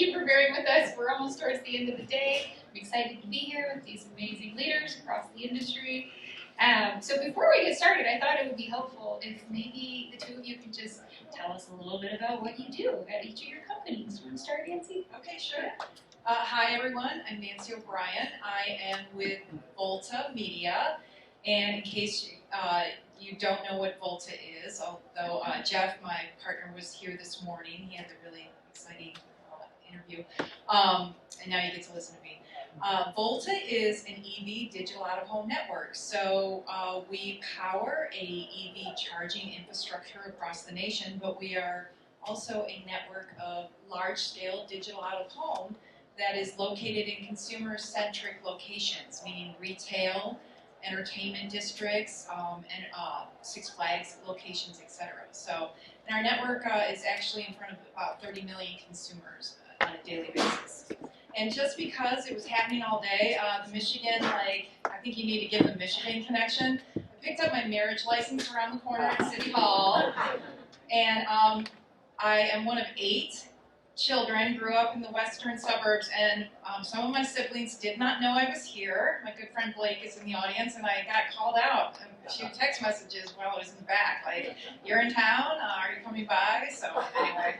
you for bearing with us. We're almost towards the end of the day. I'm excited to be here with these amazing leaders across the industry. So before we get started, I thought it would be helpful if maybe the two of you could just tell us a little bit about what you do at each of your companies. You want to start, Nancy? Okay, sure. Hi everyone, I'm Nancy O'Brien. I am with Volta Media, and in case you don't know what Volta is, although Jeff, my partner, was here this morning, he had a really exciting interview, and now you get to listen to me. Volta is an EV digital out-of-home network, so we power a EV charging infrastructure across the nation, but we are also a network of large-scale digital out-of-home that is located in consumer-centric locations, meaning retail, entertainment districts, and Six Flags locations, etc. So, and our network is actually in front of about 30 million consumers on a daily basis. And just because it was happening all day, the Michigan, I think you need to give the Michigan connection. I picked up my marriage license around the corner at City Hall, and I am one of 8 children, grew up in the western suburbs, and some of my siblings did not know I was here. My good friend Blake is in the audience, and I got called out. She would text messages while I was in the back, like, "You're in town? Are you coming by?" So anyway,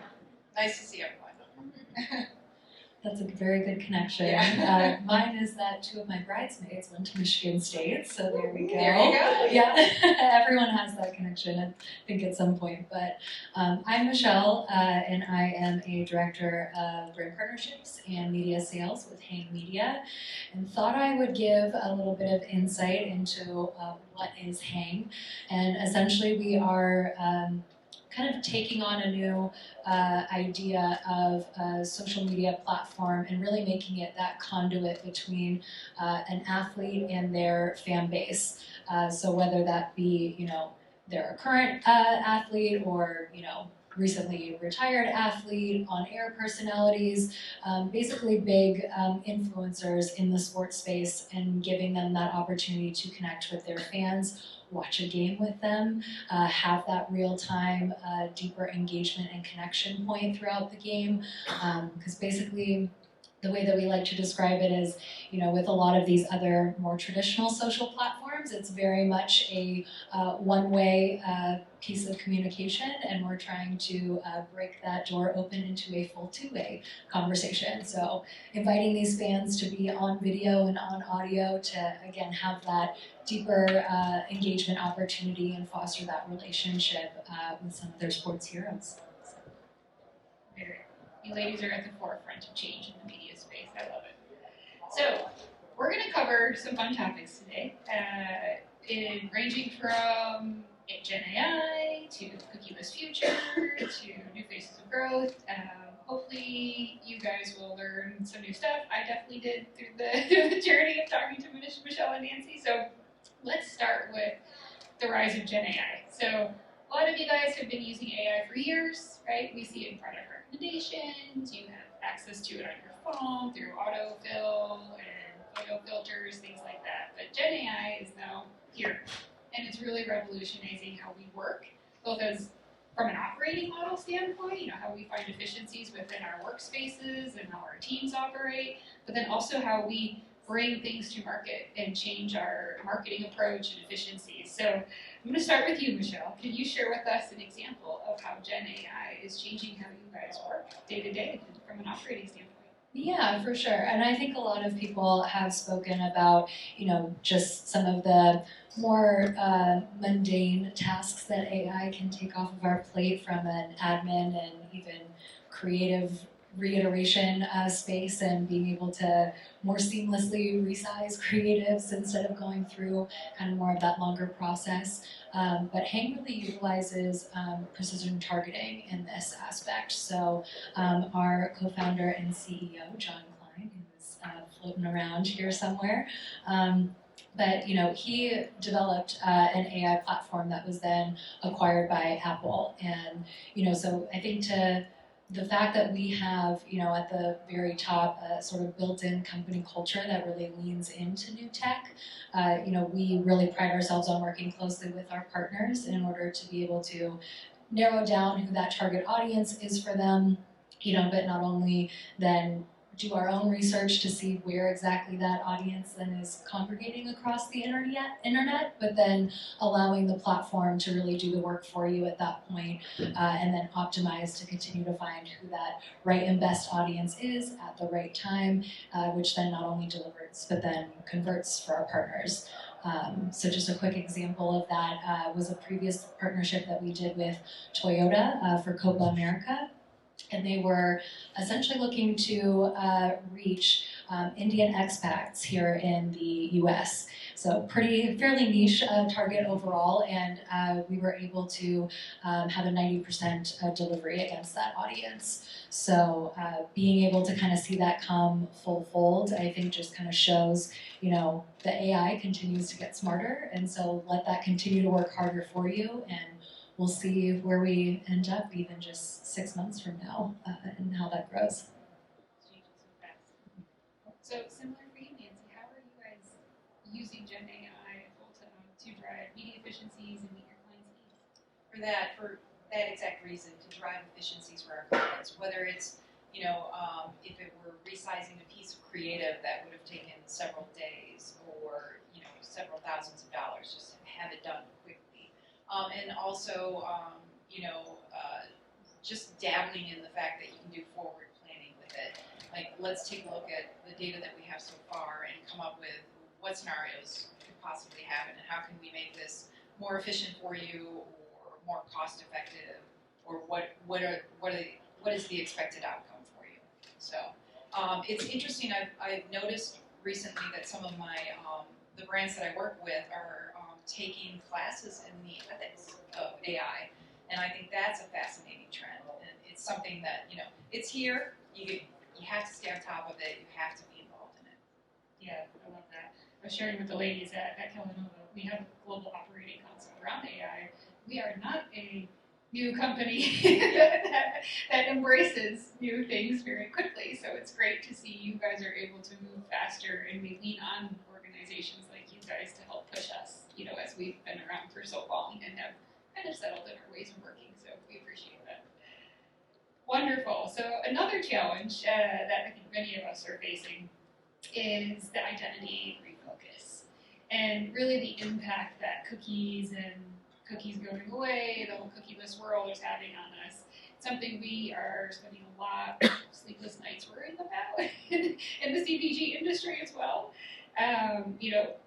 nice to see everyone. That's a very good connection. Yeah. Mine is that 2 of my bridesmaids went to Michigan State, so there we go. There you go. Yeah, everyone has that connection, I think, at some point. But I'm Michelle, and I am a director of brand partnerships and media sales with Hang Media, and thought I would give a little bit of insight into what is Hang. And essentially, we are kind of taking on a new idea of a social media platform and really making it that conduit between an athlete and their fan base. So whether that be, they're a current athlete or, recently retired athlete, on-air personalities, basically big influencers in the sports space, and giving them that opportunity to connect with their fans, watch a game with them, have that real-time, deeper engagement and connection point throughout the game. Because basically, the way that we like to describe it is, with a lot of these other more traditional social platforms, it's very much a one-way piece of communication, and we're trying to break that door open into a full 2-way conversation. So inviting these fans to be on video and on audio to, again, have that deeper engagement opportunity and foster that relationship with some of their sports heroes. So. You ladies are at the forefront of change in the media space. I love it. So we're going to cover some fun topics today, ranging from Gen AI to cookieless future to new faces of growth. Hopefully you guys will learn some new stuff. I definitely did through the journey of talking to Michelle and Nancy. So let's start with the rise of Gen AI. So a lot of you guys have been using AI for years, right? We see it in product recommendations. You have access to it on your phone through autofill and photo filters, things like that. But Gen AI is now here, and it's really revolutionizing how we work, both as from an operating model standpoint, how we find efficiencies within our workspaces and how our teams operate, but then also how we bring things to market and change our marketing approach and efficiencies. So I'm going to start with you, Michelle. Can you share with us an example of how Gen AI is changing how you guys work day to day from an operating standpoint? Yeah, for sure. And I think a lot of people have spoken about, just some of the more mundane tasks that AI can take off of our plate from an admin and even creative reiteration space, and being able to more seamlessly resize creatives instead of going through kind of more of that longer process. But Hang really utilizes precision targeting in this aspect. So our co-founder and CEO, John Klein, who's floating around here somewhere, but he developed an AI platform that was then acquired by Apple. And so I think the fact that we have, at the very top, a sort of built-in company culture that really leans into new tech, we really pride ourselves on working closely with our partners in order to be able to narrow down who that target audience is for them, but not only then do our own research to see where exactly that audience then is congregating across the internet, but then allowing the platform to really do the work for you at that point, and then optimize to continue to find who that right and best audience is at the right time, which then not only delivers, but then converts for our partners. So just a quick example of that was a previous partnership that we did with Toyota for Copa America. And they were essentially looking to reach Indian expats here in the US. So fairly niche target overall, and we were able to have a 90% delivery against that audience. So being able to kind of see that come full fold, I think just kind of shows, the AI continues to get smarter, and so let that continue to work harder for you, and we'll see where we end up even just 6 months from now and how that grows. Changing so fast. So similar for you, Nancy, how are you guys using Gen AI at Volta to drive media efficiencies and meet your clients' needs? For that exact reason, to drive efficiencies for our clients, whether it's, if it were resizing a piece of creative that would have taken several days or, several thousands of dollars, just to have it done quickly. And also, just dabbling in the fact that you can do forward planning with it. Like, let's take a look at the data that we have so far and come up with what scenarios could possibly happen and how can we make this more efficient for you or more cost effective, or what is the expected outcome for you. So it's interesting. I've noticed recently that some of my the brands that I work with are taking classes in the ethics of AI, and I think that's a fascinating trend. And it's something that it's here. You have to stay on top of it. You have to be involved in it. Yeah, I love that. I was sharing with the ladies at Kellanova, we have a global operating council around AI. We are not a new company that embraces new things very quickly. So it's great to see you guys are able to move faster, and we lean on organizations like you guys to help push us, as we've been around for so long and have kind of settled in our ways of working. So we appreciate that. Wonderful. So another challenge that I think many of us are facing is the identity refocus, and really the impact that cookies going away, the whole cookieless world is having on us. It's something we are spending a lot of sleepless nights worrying about in the CPG industry as well.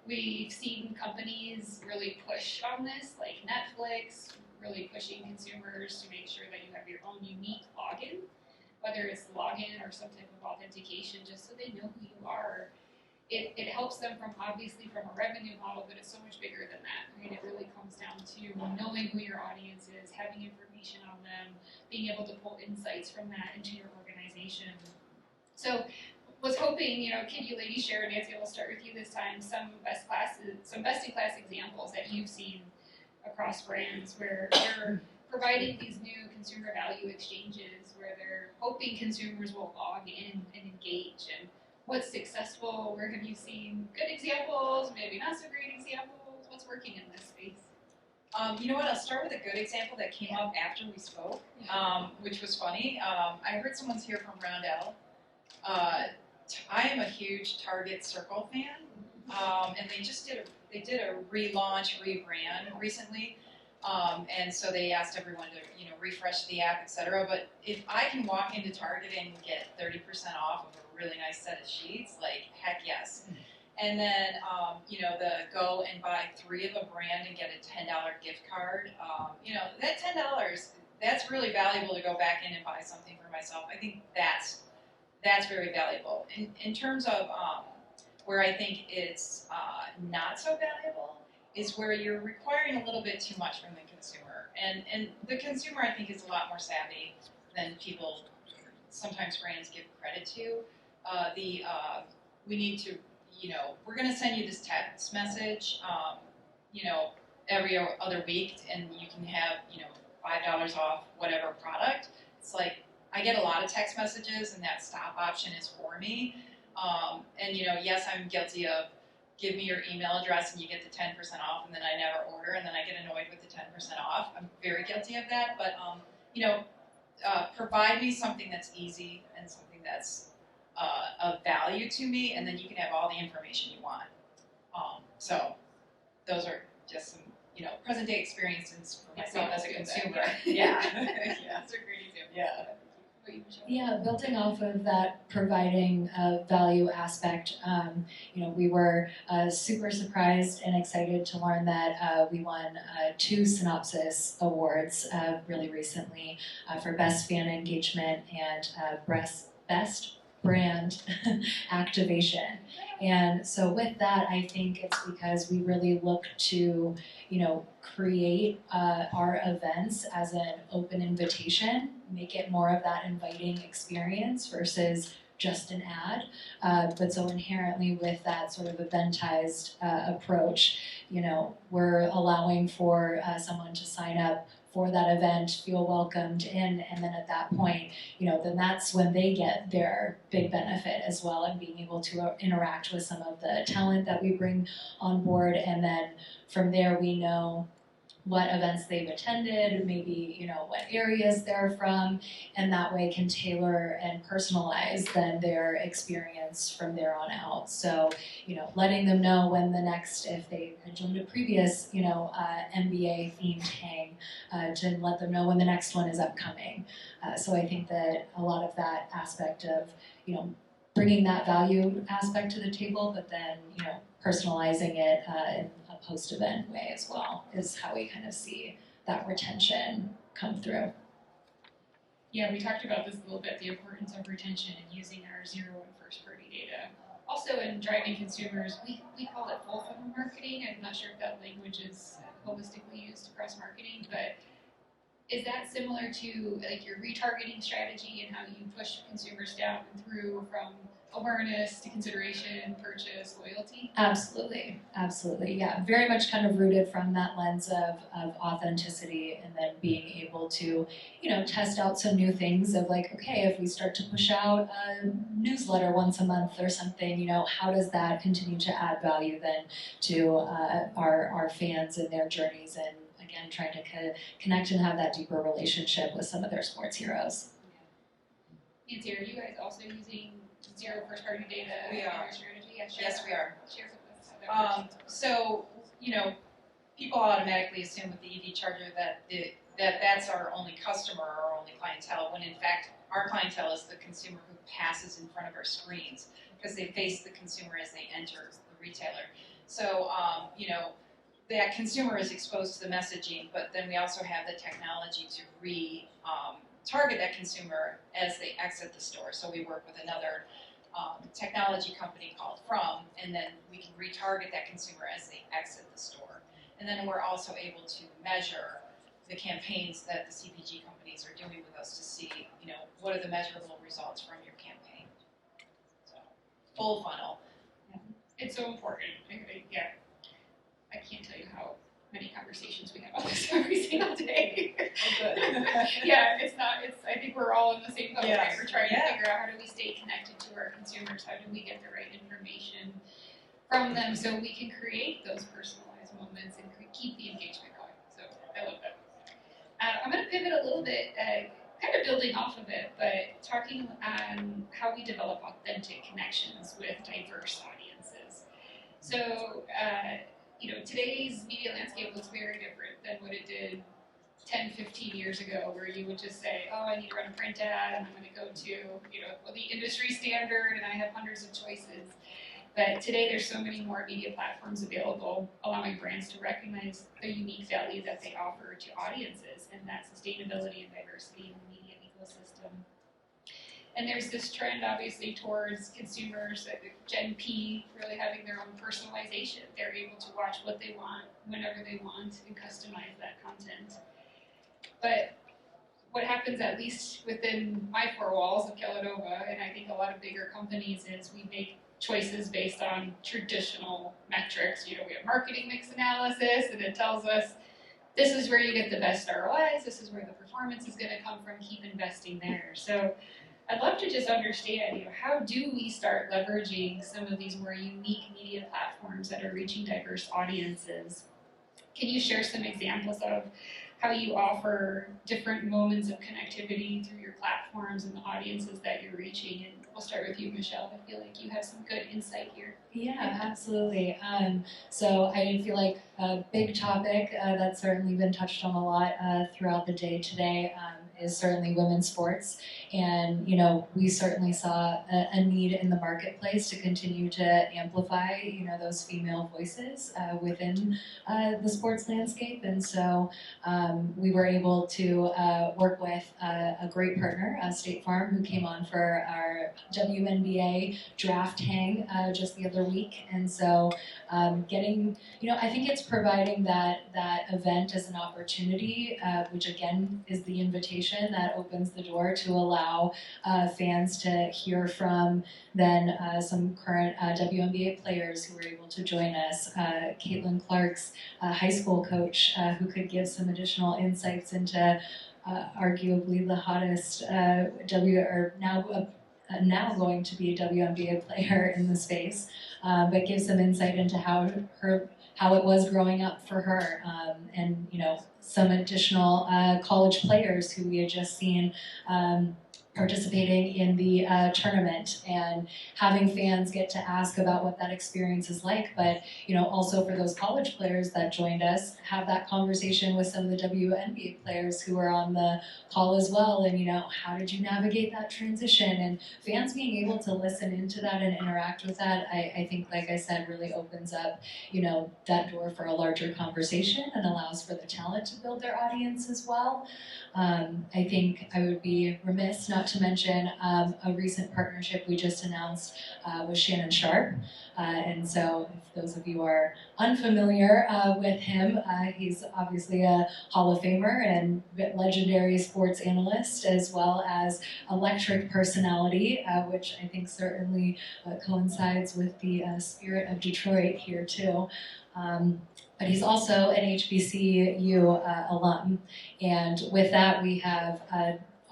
We've seen companies really push on this, like Netflix, really pushing consumers to make sure that you have your own unique login, whether it's login or some type of authentication, just so they know who you are. It helps them from a revenue model, but it's so much bigger than that. Right? It really comes down to knowing who your audience is, having information on them, being able to pull insights from that into your organization. So was hoping, can you ladies share, Nancy, we'll start with you this time, some best-in-class examples that you've seen across brands where they're providing these new consumer value exchanges, where they're hoping consumers will log in and engage, and what's successful, where have you seen good examples, maybe not so great examples, what's working in this space? You know what, I'll start with a good example that came up after we spoke, which was funny. I heard someone's here from Roundel. I am a huge Target Circle fan, and they did a relaunch, rebrand recently, and so they asked everyone to refresh the app, etc. But if I can walk into Target and get 30% off of a really nice set of sheets, like heck yes. And then the go and buy 3 of a brand and get a $10 gift card. That $10, that's really valuable to go back in and buy something for myself. I think that's very valuable. In terms of where I think it's not so valuable is where you're requiring a little bit too much from the consumer. And the consumer, I think, is a lot more savvy than people, sometimes brands, give credit to. We need to, we're going to send you this text message, every other week, and you can have, $5 off whatever product. It's like, I get a lot of text messages, and that stop option is for me. And yes, I'm guilty of give me your email address and you get the 10% off, and then I never order, and then I get annoyed with the 10% off. I'm very guilty of that, but provide me something that's easy and something that's of value to me, and then you can have all the information you want. So those are just some, present day experiences for myself as a consumer. Yeah. That's a great example. Yeah. Yeah, building off of that providing value aspect, we were super surprised and excited to learn that we won 2 Synopsis Awards really recently for Best Fan Engagement and Best Brand Activation. And so with that, I think it's because we really look to, create our events as an open invitation, make it more of that inviting experience versus just an ad. But so inherently with that sort of eventized approach, we're allowing for someone to sign up for that event, feel welcomed in, and then at that point, then that's when they get their big benefit as well, and being able to interact with some of the talent that we bring on board, and then from there we know what events they've attended, maybe what areas they're from, and that way can tailor and personalize then their experience from there on out. So, letting them know when the next, if they had joined a previous, MBA themed hang, to let them know when the next one is upcoming. So I think that a lot of that aspect of, bringing that value aspect to the table, but then, personalizing it in a post-event way as well is how we kind of see that retention come through. Yeah, we talked about this a little bit, the importance of retention and using our zero and first-party data. Also in driving consumers, we call it full funnel marketing. I'm not sure if that language is holistically used across marketing, but is that similar to like your retargeting strategy and how you push consumers down and through from awareness to consideration, purchase, loyalty? Absolutely, yeah. Very much kind of rooted from that lens of authenticity, and then being able to, test out some new things of like, okay, if we start to push out a newsletter once a month or something, how does that continue to add value then to our fans and their journeys, and again, trying to connect and have that deeper relationship with some of their sports heroes. Nancy, are you guys also using zero first-party data in your strategy? Yeah, yes, we are. Share with us. So, people automatically assume with the EV charger that that's our only customer or our only clientele, when in fact our clientele is the consumer who passes in front of our screens, because they face the consumer as they enter the retailer. So, that consumer is exposed to the messaging, but then we also have the technology to target that consumer as they exit the store. So we work with another technology company called and then we can retarget that consumer as they exit the store. And then we're also able to measure the campaigns that the CPG companies are doing with us to see, what are the measurable results from your campaign. So, full funnel. Yeah. It's so important. Yeah. I can't tell you how many conversations we have about this every single day. Yeah, I think we're all in the same boat, right? We're trying to figure out how do we stay connected to our consumers, how do we get the right information from them so we can create those personalized moments and keep the engagement going. So I love that. I'm going to pivot a little bit, kind of building off of it, but talking on how we develop authentic connections with diverse audiences. So, today's media landscape looks very different than what it did 10, 15 years ago, where you would just say, oh, I need to run a print ad, and I'm going to go to, the industry standard, and I have hundreds of choices. But today there's so many more media platforms available, allowing brands to recognize the unique value that they offer to audiences, and that sustainability and diversity in the media ecosystem. And there's this trend, obviously, towards consumers, Gen P, really having their own personalization. They're able to watch what they want, whenever they want, and customize that content. But what happens, at least within my 4 walls of Kellanova, and I think a lot of bigger companies, is we make choices based on traditional metrics. We have marketing mix analysis, and it tells us this is where you get the best ROIs, this is where the performance is going to come from, keep investing there. So I'd love to just understand, how do we start leveraging some of these more unique media platforms that are reaching diverse audiences? Can you share some examples of how you offer different moments of connectivity through your platforms and the audiences that you're reaching. And we'll start with you, Michelle. I feel like you have some good insight here. Yeah, absolutely. So I feel like a big topic that's certainly been touched on a lot throughout the day today is certainly women's sports. And, you know, we certainly saw a need in the marketplace to continue to amplify, you know, those female voices within the sports landscape. And so we were able to work with a great partner, State Farm, who came on for our WNBA draft hang just the other week. And so getting, you know, I think it's providing that event as an opportunity, which again is the invitation that opens the door to allow fans to hear from then some current WNBA players who were able to join us. Caitlin Clark's high school coach, who could give some additional insights into arguably the hottest now going to be a WNBA player in the space, but give some insight into how it was growing up for her, and you know, some additional college players who we had just seen participating in the tournament, and having fans get to ask about what that experience is like. But you know, also for those college players that joined us, have that conversation with some of the WNBA players who are on the call as well. And you know, how did you navigate that transition? And fans being able to listen into that and interact with that, I think, like I said, really opens up, you know, that door for a larger conversation and allows for the talent to build their audience as well. I think I would be remiss not to mention a recent partnership we just announced with Shannon Sharp. And so if those of you are unfamiliar with him, he's obviously a Hall of Famer and legendary sports analyst, as well as electric personality, which I think certainly coincides with the spirit of Detroit here too. But he's also an HBCU alum. And with that, we have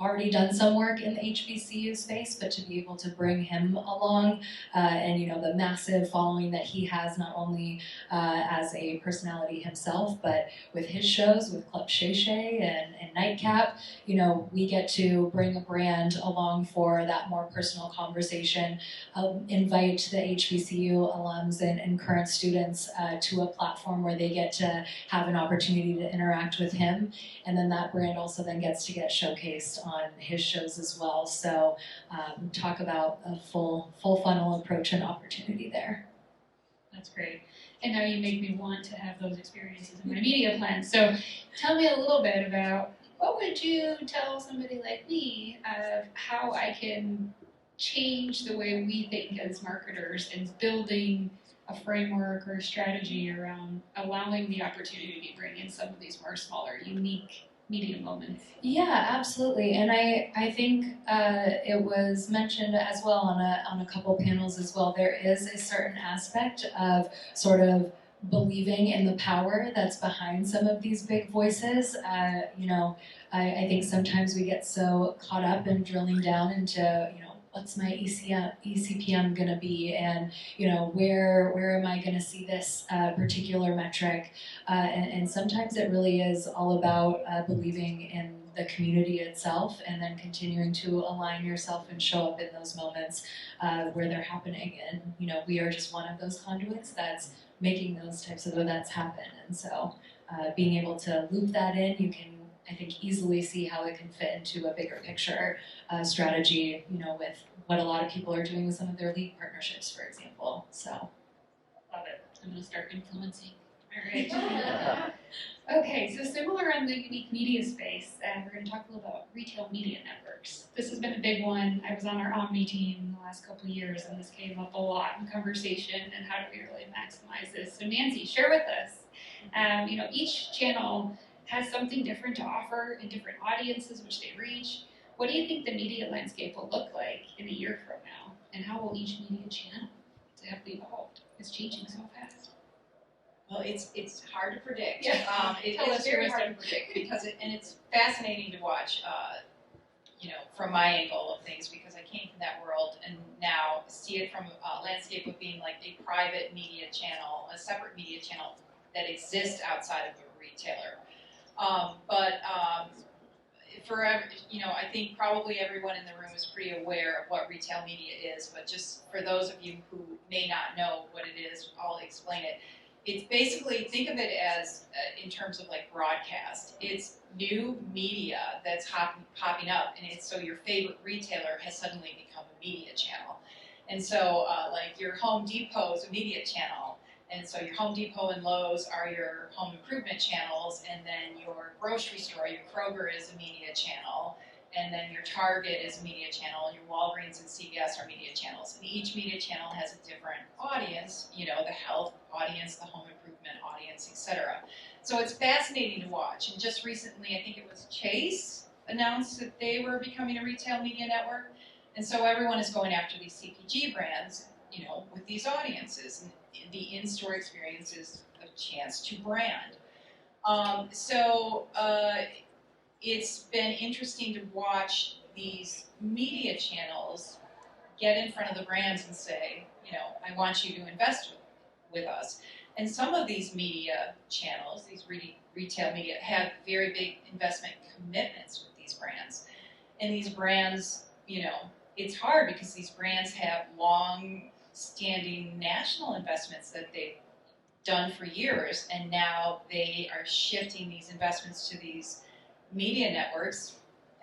already done some work in the HBCU space, but to be able to bring him along and, you know, the massive following that he has, not only as a personality himself, but with his shows with Club Shay Shay and Nightcap, you know, we get to bring a brand along for that more personal conversation, invite the HBCU alums and current students to a platform where they get to have an opportunity to interact with him. And then that brand also then gets to get showcased on his shows as well. So talk about a full funnel approach and opportunity there. That's great. And now you make me want to have those experiences in my media plan. So tell me a little bit about, what would you tell somebody like me of how I can change the way we think as marketers in building a framework or a strategy around allowing the opportunity to bring in some of these more smaller, unique media moments? Yeah, absolutely. And I think it was mentioned as well on a couple panels as well. There is a certain aspect of sort of believing in the power that's behind some of these big voices. You know, I think sometimes we get so caught up in drilling down into, you know, what's my ECPM going to be, and you know, where am I going to see this particular metric, and sometimes it really is all about believing in the community itself, and then continuing to align yourself and show up in those moments where they're happening. And you know, we are just one of those conduits that's making those types of events happen. And so being able to loop that in, you can, I think, easily see how it can fit into a bigger picture strategy, you know, with what a lot of people are doing with some of their league partnerships, for example. So, love it. I'm going to start influencing. All right. Okay, so similar on the unique media space, we're going to talk a little about retail media networks. This has been a big one. I was on our Omni team in the last couple of years, and this came up a lot in conversation, and how do we really maximize this? So Nancy, share with us, you know, each channel has something different to offer in different audiences which they reach. What do you think the media landscape will look like in a year from now? And how will each media channel have evolved? It's changing so fast. Well, it's hard to predict. Yeah. It's very hard to predict because it's fascinating to watch, you know, from my angle of things, because I came from that world and now see it from a landscape of being like a private media channel, a separate media channel that exists outside of a retailer. I think probably everyone in the room is pretty aware of what retail media is, but just for those of you who may not know what it is, I'll explain it. It's basically, think of it as, in terms of like broadcast, it's new media that's popping up, and it's so your favorite retailer has suddenly become a media channel. And so like your Home Depot is a media channel, and so your Home Depot and Lowe's are your home improvement channels, and then your grocery store, your Kroger is a media channel, and then your Target is a media channel, and your Walgreens and CVS are media channels. And each media channel has a different audience, the health audience, the home improvement audience, etc. So it's fascinating to watch. And just recently, I think it was Chase announced that they were becoming a retail media network. And so everyone is going after these CPG brands, with these audiences. And the in-store experience is a chance to brand. It's been interesting to watch these media channels get in front of the brands and say, I want you to invest with us. And some of these media channels, these retail media, have very big investment commitments with these brands. And these brands, it's hard because these brands have long-standing national investments that they've done for years, and now they are shifting these investments to these media networks,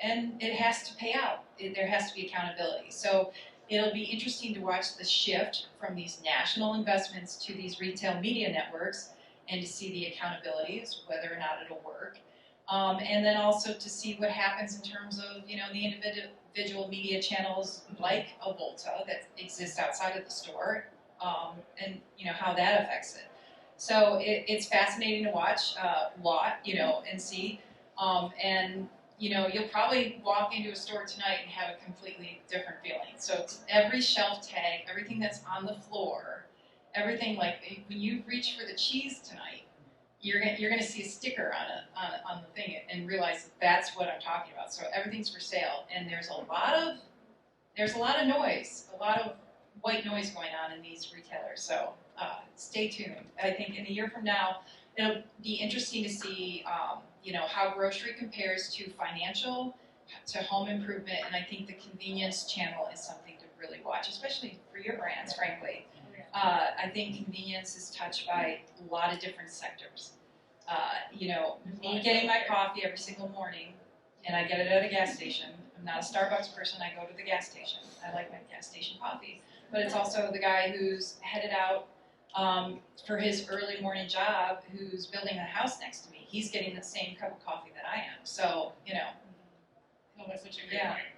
and it has to pay out. There has to be accountability. So it'll be interesting to watch the shift from these national investments to these retail media networks, and to see the accountabilities, whether or not it'll work. And then also to see what happens in terms of, the individual media channels like a Volta that exists outside of the store, and, how that affects it. So it's fascinating to watch and see. You'll probably walk into a store tonight and have a completely different feeling. So it's every shelf tag, everything that's on the floor, everything, like when you reach for the cheese tonight, you're gonna see a sticker on the thing and realize that's what I'm talking about. So everything's for sale, and there's a lot of noise, a lot of white noise going on in these retailers. So stay tuned. I think in a year from now, it'll be interesting to see how grocery compares to financial, to home improvement, and I think the convenience channel is something to really watch, especially for your brands, frankly. I think convenience is touched by a lot of different sectors. Me getting my coffee every single morning, and I get it at a gas station. I'm not a Starbucks person, I go to the gas station. I like my gas station coffee. But it's also the guy who's headed out for his early morning job, who's building a house next to me. He's getting the same cup of coffee that I am. So, No, that's such a great point.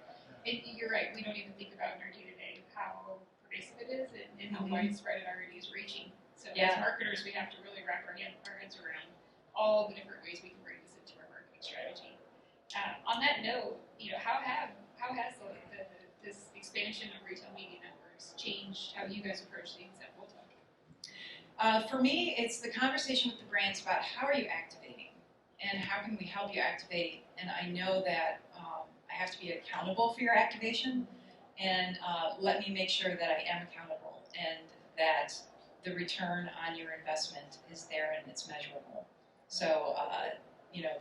And you're right, we don't even think about in our day-to-day how pervasive it is and how widespread it already is reaching. So as marketers, we have to really wrap our heads around all the different ways we can bring this into our marketing strategy. On that note, how has this expansion of retail media networks changed how you guys approach things at Volta? For me, it's the conversation with the brands about how are you activating, and how can we help you activate. And I know that I have to be accountable for your activation, and let me make sure that I am accountable and that the return on your investment is there and it's measurable. So,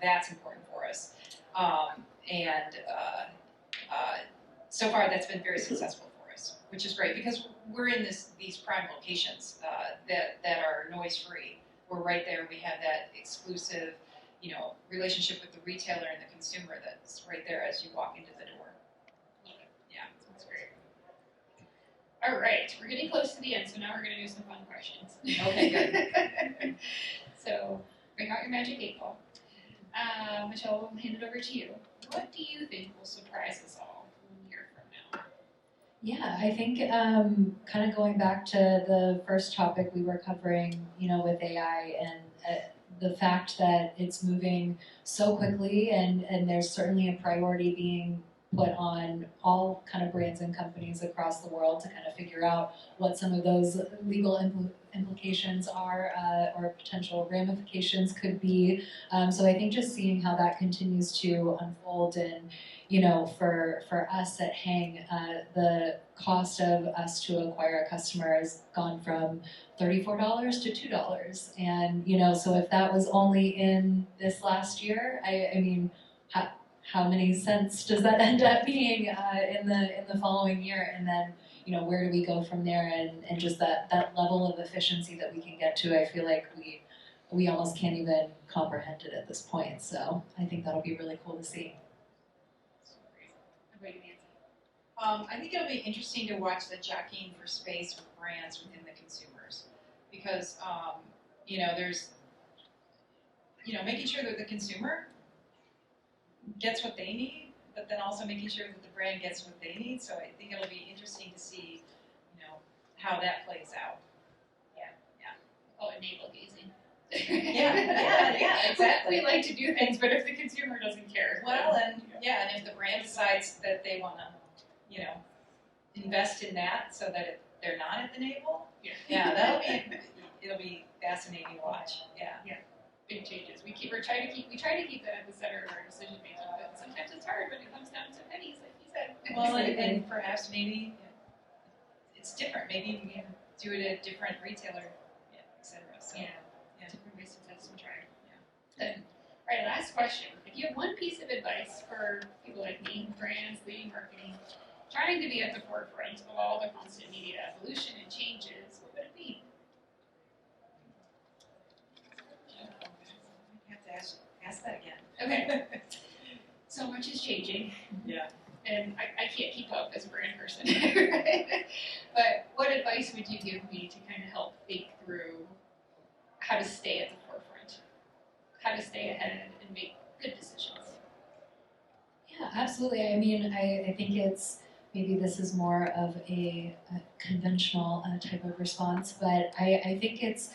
that's important for us. So far that's been very successful for us, which is great because we're in these prime locations that are noise-free. We're right there. We have that exclusive, relationship with the retailer and the consumer that's right there as you walk into the door. Yeah, that's great. All right, we're getting close to the end, so now we're going to do some fun questions. Okay, good. So bring out your magic 8-ball. Michelle, we'll hand it over to you. What do you think will surprise us all 1 year from now? Yeah, I think kind of going back to the first topic we were covering, with AI and the fact that it's moving so quickly, and there's certainly a priority being put on all kind of brands and companies across the world to kind of figure out what some of those legal implications are or potential ramifications could be. So I think just seeing how that continues to unfold, and for us at Hang, the cost of us to acquire a customer has gone from $34 to $2, and so if that was only in this last year, I mean, how many cents does that end up being in the following year, and then where do we go from there, and just that level of efficiency that we can get to, I feel like we almost can't even comprehend it at this point. So I think that'll be really cool to see. I think it'll be interesting to watch the jockeying for space with brands within the consumers, because there's making sure that the consumer gets what they need, but then also making sure that the brand gets what they need. So I think it'll be interesting to see, how that plays out. Oh, navel gazing. Yeah, exactly. We like to do things, but if the consumer doesn't care. Well, and if the brand decides that they want to, invest in that so that they're not at the navel, it'll be fascinating to watch. Yeah. Big changes. We try to keep that at the center of our decision making, but sometimes it's hard when it comes down to pennies, like you said. Well, and perhaps maybe it's different. Maybe we can do it at a different retailer, etc. So, different ways to test and try. Good. All right, last question. If you have one piece of advice for people like me, brands, leading marketing, trying to be at the forefront of all the constant media evolution and changes, what would it be? I have to ask that again. Okay. So much is changing. Yeah. And I can't keep up as a brand person. Right? But what advice would you give me to kind of help think through how to stay at the forefront, how to stay ahead and make good decisions? Yeah, absolutely. I mean, I think maybe this is more of a conventional type of response, but I think it's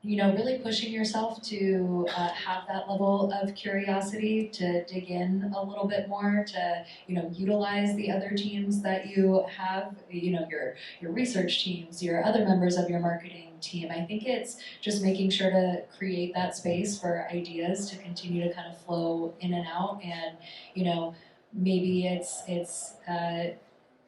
really pushing yourself to have that level of curiosity, to dig in a little bit more, to utilize the other teams that you have, your research teams, your other members of your marketing team. I think it's just making sure to create that space for ideas to continue to kind of flow in and out, and maybe it's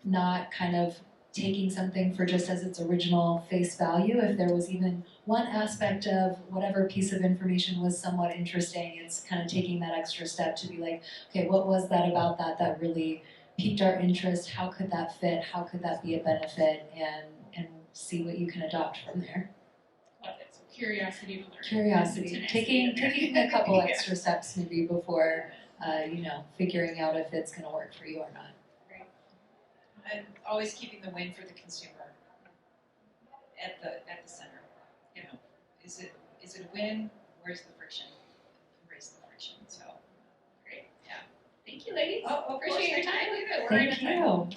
not kind of taking something for just as its original face value. If there was even one aspect of whatever piece of information was somewhat interesting, it's kind of taking that extra step to be like, okay, what was that about that really piqued our interest? How could that fit? How could that be a benefit? And see what you can adopt from there. Love it. So curiosity to learn. Curiosity. Taking a couple extra steps maybe before figuring out if it's going to work for you or not. And always keeping the win for the consumer at the center. Is it a win? Where's the friction? Embrace the friction. So great. Yeah. Thank you, ladies. Oh, appreciate your time. We're Thank you.